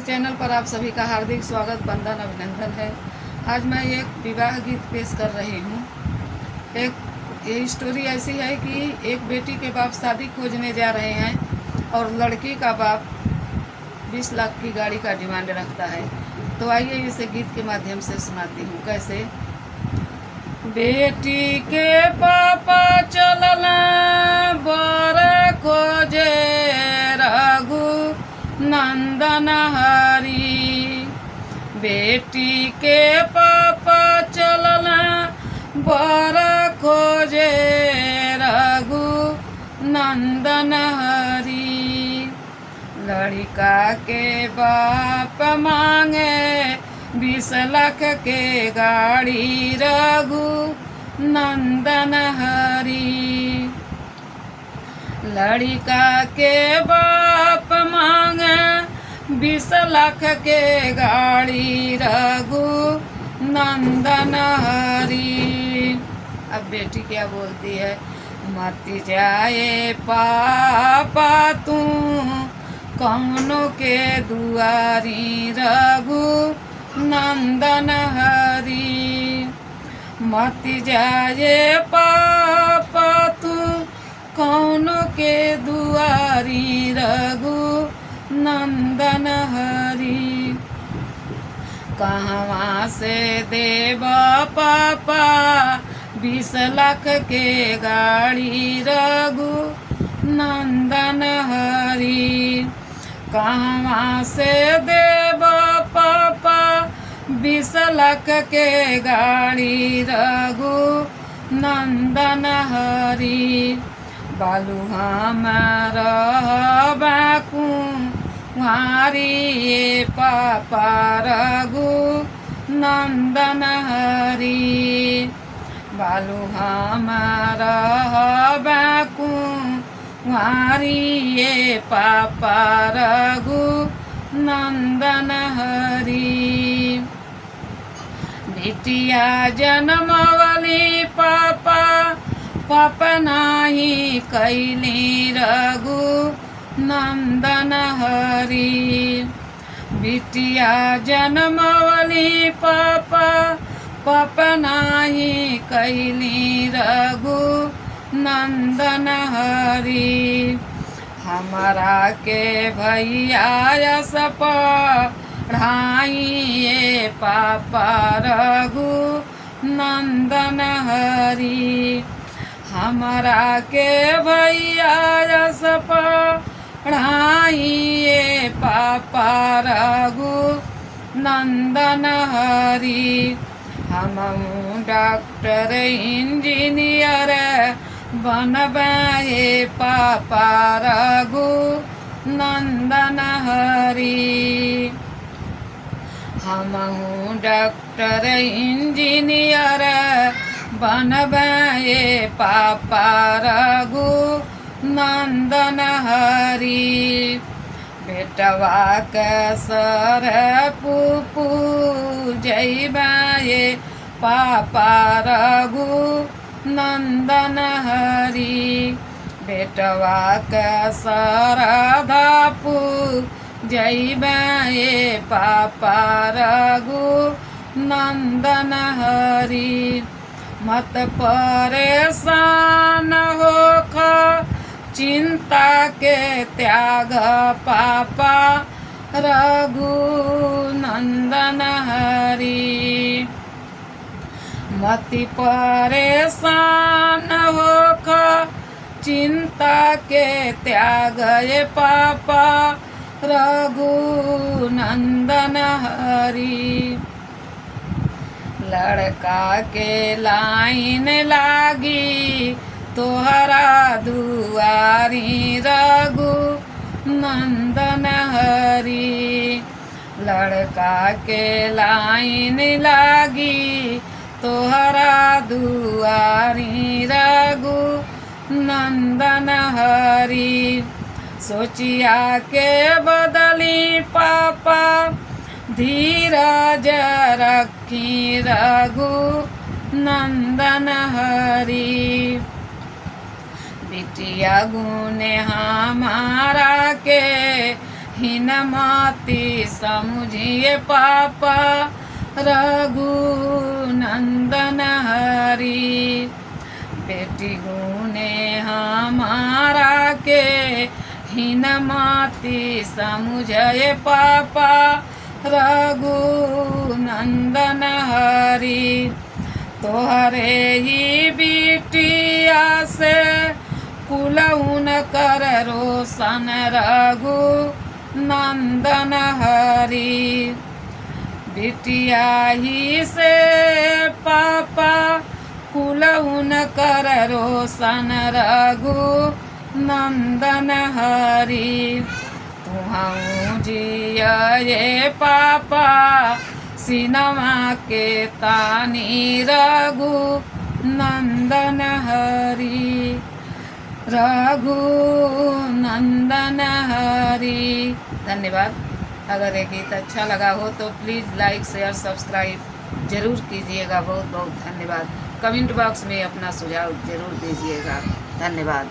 Channel पर आप सभी का हार्दिक स्वागत, वंदन, अभिनंदन है। आज मैं एक विवाह गीत पेश कर रही हूँ। ये स्टोरी ऐसी है कि एक बेटी के बाप शादी खोजने जा रहे हैं और लड़की का बाप 20 लाख की गाड़ी का डिमांड रखता है। तो आइए इसे गीत के माध्यम से सुनाती हूँ। कैसे? बेटी के पापा चलना बर खोजे रघु नंदन हरी। बेटी के पापा चलना बर खोजे रघु नंदन हरी। लड़का के बाप मांगे 20 लाख के गाड़ी रघु नंदन हरी। लड़का के बाप मांगे 20 लाख के गाड़ी रघु नंदन हरी। अब बेटी क्या बोलती है? मत जाए पापा तू कौनों के दुआरी रघु नंदन हरी। मत जाए पापा तू कौनों के दुआरी रघु नंदन हरी। कहवा से देव पापा 20 लाख के गाड़ी रघु नंदन हरी। कहवा से देव पापा 20 लाख के गाड़ी रघु नंदन हरी। बालू हमारा बाकू वारी पापा रघु नंदन हरी। बालू हमारा बाकू वारी पापा रघु नंदन हरी। बिटिया जन्मवली पापा पापा नाही कैली रघु नंदन हरी। बिटिया जन्मवली पापा पापा नाही कैली रघु नंदन हरी। हमारा के भैया सप ढाई पापा रघु नंदन हरी। हमारा के भैया सप ढाई पापा रघु नंदन हरी। हम डॉक्टर इंजीनियर बनबाए पापा रघु नंदन हरी। हम डॉक्टर इंजीनियर बनबाए पापा रघु नंदन हरी। बेटवा के सर पुपू जैबाए पापा रघु नंदन हरी। बेटवा के सर धापू जैबाए पापा रघु नंदन हरी। मत परेशान होख चिंता के त्याग पापा रघु नंदन हरी। मति परेशान होख चिंता के त्याग पापा रघु नंदन हरी। लड़का के लाइन लागी तोहरा दुआरी रघु नंदन हरी। लड़का के लाइन लागी तोहरा दुआरी रघु नंदन हरी। सोचिया के बदली पापा धीरज रखी रघु नंदन हरी। बिटिया गुने हमारा के हीनमति समुझिए पापा रघुनंदन हरि। बेटी गुने हमारा के हीनमति समुझे पापा रघुनंदन हरि। तोहरे ही बिटिया से कुलउन कर रोशन रघुनंदन हरि। बिटिया ही से पापा कुलउन कर रोशन रघुनंदन हरि। तुहूँ जिया ये पापा सिनमा के तानी रघुनंदन हरि। रघुनंदन हरि। धन्यवाद। अगर ये गीत अच्छा लगा हो तो प्लीज़ लाइक शेयर सब्सक्राइब जरूर कीजिएगा। बहुत बहुत धन्यवाद। कमेंट बॉक्स में अपना सुझाव जरूर दीजिएगा। धन्यवाद।